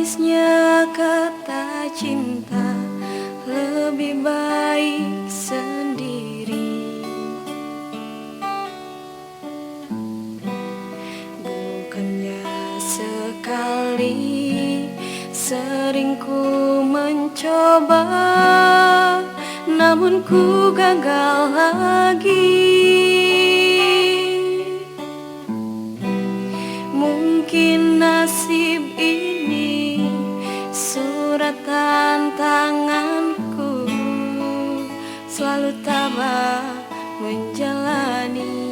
Manisnya kata cinta, lebih baik sendiri. Bukannya sekali, sering ku mencoba, namun ku gagal lagi. Mungkin nasib ini surat tantanganku, selalu tabah menjalani.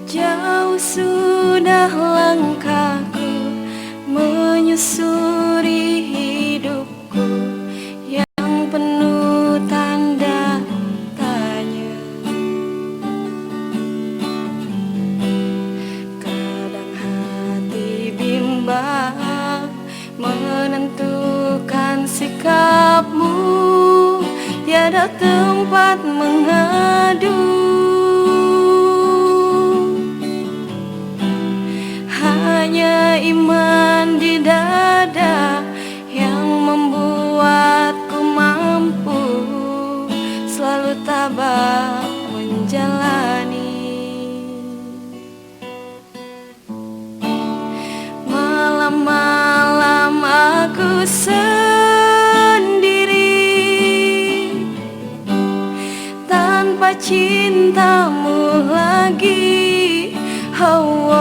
Jauh sudah langkahku menyusuri hidupku yang penuh tanda tanya. Kadang hati bimbang menentukan sikapmu, tiada tempat mengadu. Hanya iman di dada yang membuatku mampu selalu tabah menjalani. Malam-malam aku sendiri tanpa cintamu lagi. Oh,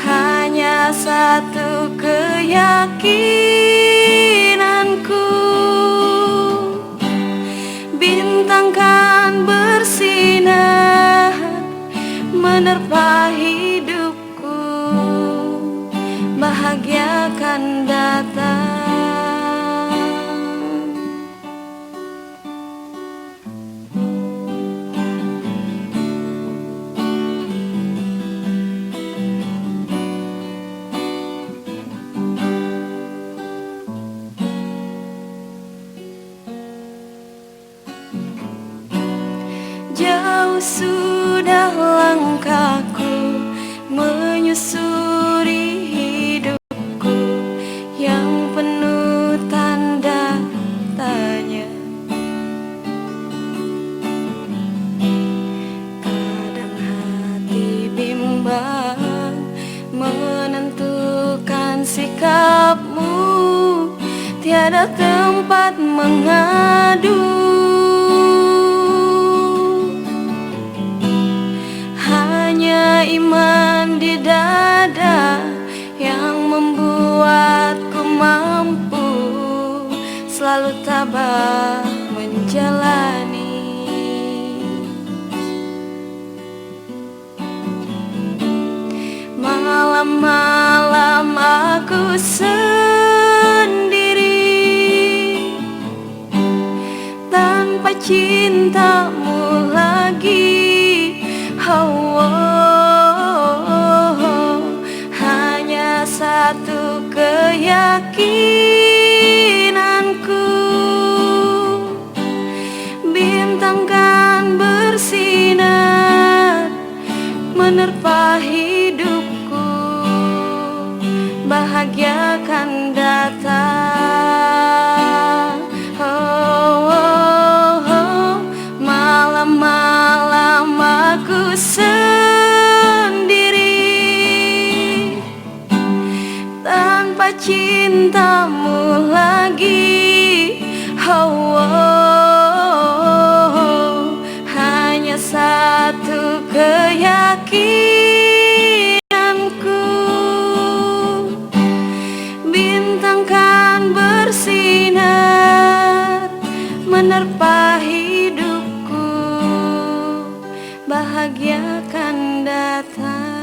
hanya satu keyakinanku, bintang kan bersinar menerpa hidupku, bahagia kan datang. Jauh sudah langkahku menyusuri hidupku yang penuh tanda tanya. Kadang hati bimbang menentukan sikapmu, tiada tempat mengadu. Hanya iman di dada yang membuatku mampu selalu tabah menjalani. Malam-malam aku sendiri tanpa cintamu lagi. Hanya satu keyakinanku, bintang kan bersinar menerpa hidupku, bahagia kan datang. Malam-malam aku sendiri tanpa cintamu lagi. Hanya satu keyakinanku, bintang kan bersinar menerpa hidupku, bahagia kan datang.